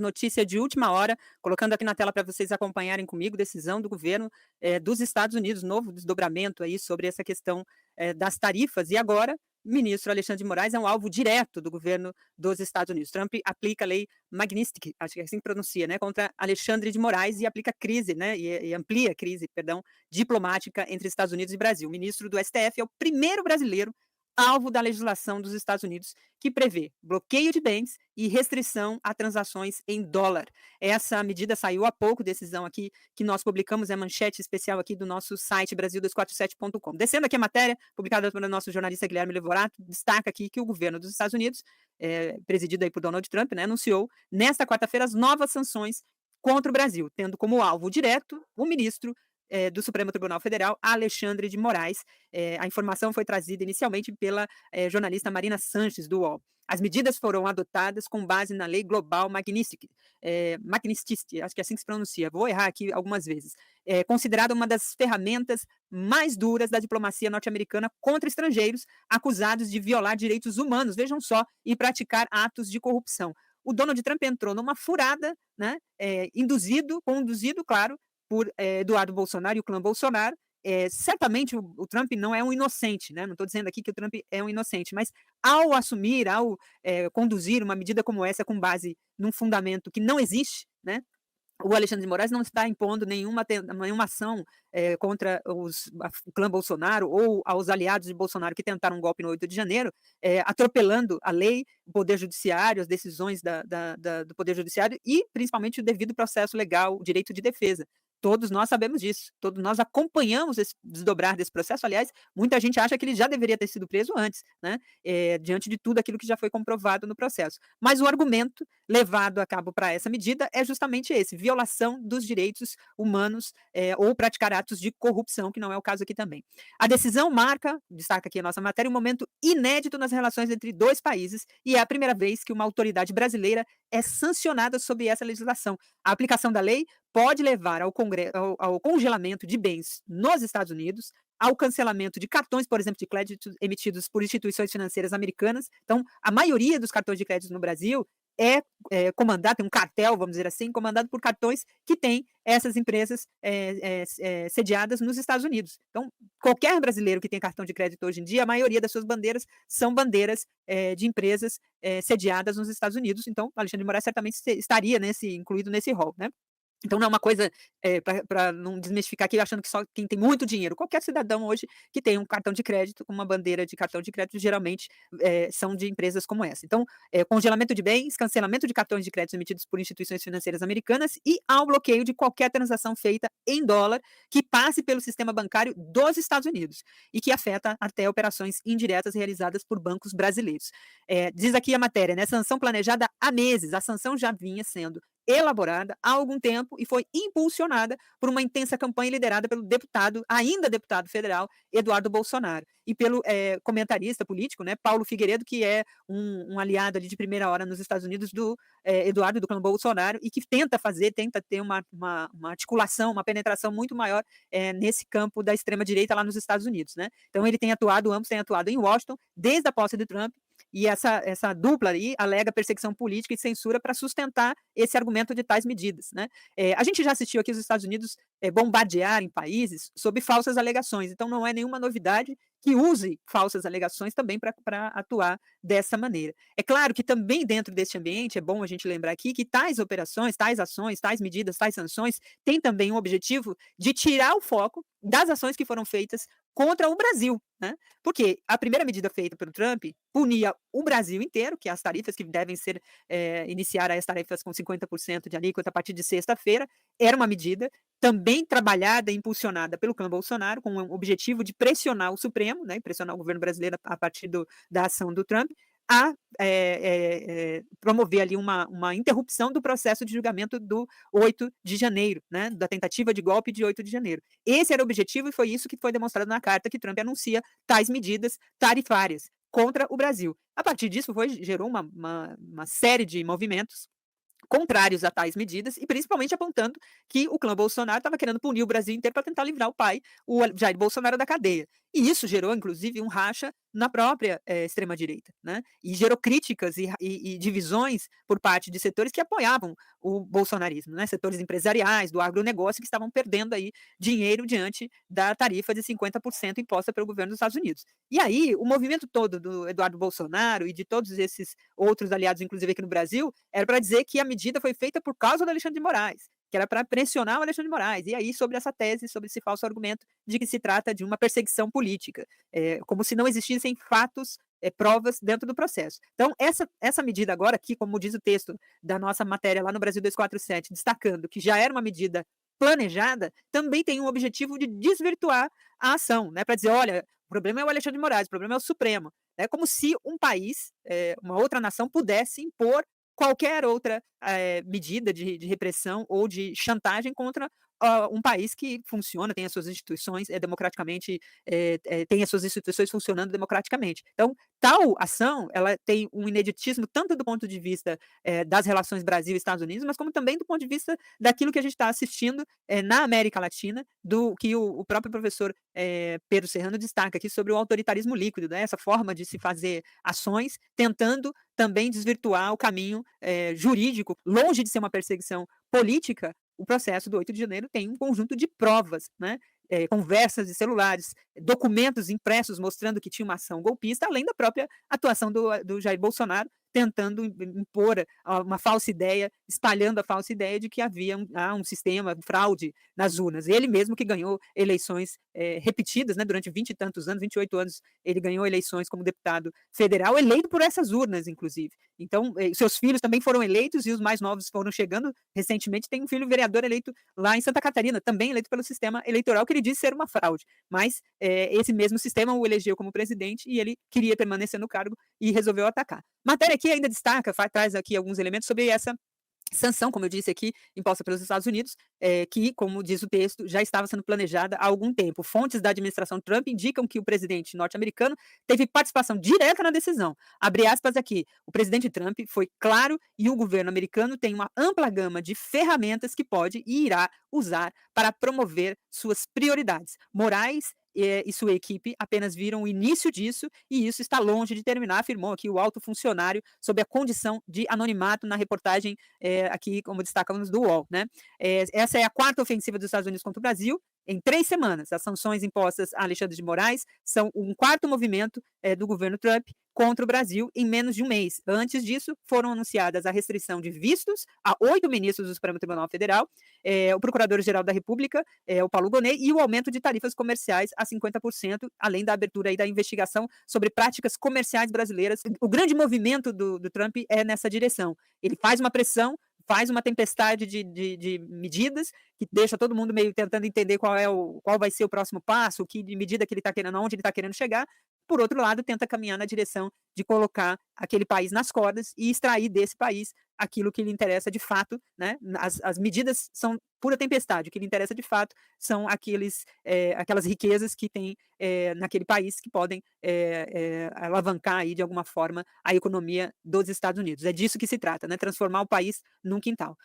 Notícia de última hora, colocando aqui na tela para vocês acompanharem comigo, decisão do governo, dos Estados Unidos, novo desdobramento aí sobre essa questão, das tarifas e agora o ministro Alexandre de Moraes é um alvo direto do governo dos Estados Unidos. Trump aplica a lei Magnitsky, acho que é assim que pronuncia, né, contra Alexandre de Moraes e aplica crise, né, e amplia a crise, perdão, diplomática entre Estados Unidos e Brasil. O ministro do STF é o primeiro brasileiro alvo da legislação dos Estados Unidos, que prevê bloqueio de bens e restrição a transações em dólar. Essa medida saiu há pouco, decisão aqui que nós publicamos, é a manchete especial aqui do nosso site Brasil247.com. Descendo aqui a matéria, publicada pelo nosso jornalista Guilherme Levorato, destaca aqui que o governo dos Estados Unidos, presidido aí por Donald Trump, né, anunciou nesta quarta-feira as novas sanções contra o Brasil, tendo como alvo direto o ministro do Supremo Tribunal Federal, Alexandre de Moraes. A informação foi trazida inicialmente pela jornalista Marina Sanches, do UOL. As medidas foram adotadas com base na lei global Magnitsky, acho que é assim que se pronuncia, vou errar aqui algumas vezes, considerada uma das ferramentas mais duras da diplomacia norte-americana contra estrangeiros acusados de violar direitos humanos, vejam só, e praticar atos de corrupção. O Donald Trump entrou numa furada, né, conduzido, claro, por Eduardo Bolsonaro e o clã Bolsonaro. Certamente o Trump não é um inocente, né? Não estou dizendo aqui que o Trump é um inocente, mas ao assumir, ao conduzir uma medida como essa com base num fundamento que não existe, né? O Alexandre de Moraes não está impondo nenhuma ação contra o clã Bolsonaro ou aos aliados de Bolsonaro que tentaram um golpe no 8 de janeiro, atropelando a lei, o Poder Judiciário, as decisões do Poder Judiciário e, principalmente, o devido processo legal, o direito de defesa. Todos nós sabemos disso, todos nós acompanhamos esse desdobrar desse processo. Aliás, muita gente acha que ele já deveria ter sido preso antes, né? Diante de tudo aquilo que já foi comprovado no processo. Mas o argumento levado a cabo para essa medida é justamente esse: violação dos direitos humanos ou praticar atos de corrupção, que não é o caso aqui também. A decisão marca, destaca aqui a nossa matéria, um momento inédito nas relações entre dois países e é a primeira vez que uma autoridade brasileira é sancionada sob essa legislação. A aplicação da lei pode levar ao congelamento de bens nos Estados Unidos, ao cancelamento de cartões, por exemplo, de crédito emitidos por instituições financeiras americanas. Então, a maioria dos cartões de crédito no Brasil comandado, tem um cartel, vamos dizer assim, comandado por cartões que têm essas empresas sediadas nos Estados Unidos. Então, qualquer brasileiro que tem cartão de crédito hoje em dia, a maioria das suas bandeiras são bandeiras de empresas sediadas nos Estados Unidos. Então, Alexandre de Moraes certamente estaria incluído nesse rol, né? Então não é uma coisa, para não desmistificar aqui achando que só quem tem muito dinheiro, qualquer cidadão hoje que tem um cartão de crédito, com uma bandeira de cartão de crédito, geralmente, são de empresas como essa. Então, congelamento de bens, cancelamento de cartões de crédito emitidos por instituições financeiras americanas e ao bloqueio de qualquer transação feita em dólar que passe pelo sistema bancário dos Estados Unidos e que afeta até operações indiretas realizadas por bancos brasileiros. Diz aqui a matéria, né, sanção planejada há meses, a sanção já vinha sendo elaborada há algum tempo e foi impulsionada por uma intensa campanha liderada pelo ainda deputado federal, Eduardo Bolsonaro, e pelo comentarista político, né, Paulo Figueiredo, que é um aliado ali de primeira hora nos Estados Unidos do Eduardo, do clã Bolsonaro, e que tenta ter uma articulação, uma penetração muito maior nesse campo da extrema-direita lá nos Estados Unidos, né? Então ambos têm atuado em Washington desde a posse de Trump. E essa dupla aí alega perseguição política e censura para sustentar esse argumento de tais medidas, né? A gente já assistiu aqui os Estados Unidos bombardearem países sob falsas alegações, então não é nenhuma novidade que use falsas alegações também para atuar dessa maneira. É claro que também dentro deste ambiente, é bom a gente lembrar aqui que tais operações, tais ações, tais medidas, tais sanções têm também um objetivo de tirar o foco das ações que foram feitas contra o Brasil, né? Porque a primeira medida feita pelo Trump punia o Brasil inteiro, que é as tarifas que devem iniciar as tarifas com 50% de alíquota a partir de sexta-feira, era uma medida também trabalhada e impulsionada pelo clã Bolsonaro, com o objetivo de pressionar o Supremo, né, pressionar o governo brasileiro a partir da ação do Trump, a promover ali uma interrupção do processo de julgamento do 8 de janeiro, né, da tentativa de golpe de 8 de janeiro. Esse era o objetivo e foi isso que foi demonstrado na carta que Trump anuncia tais medidas tarifárias contra o Brasil. A partir disso gerou uma série de movimentos contrários a tais medidas e principalmente apontando que o clã Bolsonaro estava querendo punir o Brasil inteiro para tentar livrar o pai, o Jair Bolsonaro, da cadeia. E isso gerou, inclusive, um racha na própria extrema-direita, né? E gerou críticas e divisões por parte de setores que apoiavam o bolsonarismo, né? Setores empresariais, do agronegócio, que estavam perdendo aí dinheiro diante da tarifa de 50% imposta pelo governo dos Estados Unidos. E aí, o movimento todo do Eduardo Bolsonaro e de todos esses outros aliados, inclusive aqui no Brasil, era para dizer que a medida foi feita por causa do Alexandre de Moraes, que era para pressionar o Alexandre de Moraes. E aí, sobre essa tese, sobre esse falso argumento de que se trata de uma perseguição política, como se não existissem fatos, provas dentro do processo. Então, essa medida agora, que, como diz o texto da nossa matéria lá no Brasil 247, destacando que já era uma medida planejada, também tem um objetivo de desvirtuar a ação, né, para dizer: olha, o problema é o Alexandre de Moraes, o problema é o Supremo. É como se um país, uma outra nação, pudesse impor qualquer outra medida de repressão ou de chantagem contra um país que funciona, tem as suas instituições democraticamente, tem as suas instituições funcionando democraticamente. Então, tal ação, ela tem um ineditismo tanto do ponto de vista das relações Brasil e Estados Unidos, mas como também do ponto de vista daquilo que a gente está assistindo na América Latina, do que o próprio professor Pedro Serrano destaca aqui sobre o autoritarismo líquido, né? Essa forma de se fazer ações, tentando também desvirtuar o caminho jurídico, longe de ser uma perseguição política. O processo do 8 de janeiro tem um conjunto de provas, né? Conversas de celulares, documentos impressos mostrando que tinha uma ação golpista, além da própria atuação do Jair Bolsonaro, tentando impor uma falsa ideia, espalhando a falsa ideia de que havia um sistema de fraude nas urnas. Ele mesmo que ganhou eleições repetidas, né, durante 20 e tantos anos, 28 anos, ele ganhou eleições como deputado federal, eleito por essas urnas, inclusive. Então, seus filhos também foram eleitos e os mais novos foram chegando. Recentemente, tem um filho vereador eleito lá em Santa Catarina, também eleito pelo sistema eleitoral, que ele disse ser uma fraude. Mas esse mesmo sistema o elegeu como presidente e ele queria permanecer no cargo e resolveu atacar. Matéria aqui ainda destaca, traz aqui alguns elementos sobre essa sanção, como eu disse aqui, imposta pelos Estados Unidos, que, como diz o texto, já estava sendo planejada há algum tempo. Fontes da administração Trump indicam que o presidente norte-americano teve participação direta na decisão. Abre aspas aqui, o presidente Trump foi claro e o governo americano tem uma ampla gama de ferramentas que pode e irá usar para promover suas prioridades morais e sua equipe apenas viram o início disso e isso está longe de terminar, afirmou aqui o alto funcionário sob a condição de anonimato na reportagem aqui, como destacamos, do UOL. Né? Essa é a quarta ofensiva dos Estados Unidos contra o Brasil em 3 semanas. As sanções impostas a Alexandre de Moraes são um quarto movimento do governo Trump contra o Brasil em menos de um mês. Antes disso, foram anunciadas a restrição de vistos a 8 ministros do Supremo Tribunal Federal, o Procurador-Geral da República, o Paulo Gonet, e o aumento de tarifas comerciais a 50%, além da abertura aí da investigação sobre práticas comerciais brasileiras. O grande movimento do Trump é nessa direção. Ele faz uma pressão, faz uma tempestade de medidas que deixa todo mundo meio tentando entender qual vai ser o próximo passo, que de medida que ele está querendo, aonde ele está querendo chegar. Por outro lado, tenta caminhar na direção de colocar aquele país nas cordas e extrair desse país aquilo que lhe interessa de fato, né? As medidas são pura tempestade, o que lhe interessa de fato são aquelas riquezas que tem naquele país que podem alavancar aí de alguma forma a economia dos Estados Unidos. É disso que se trata, né? Transformar o país num quintal.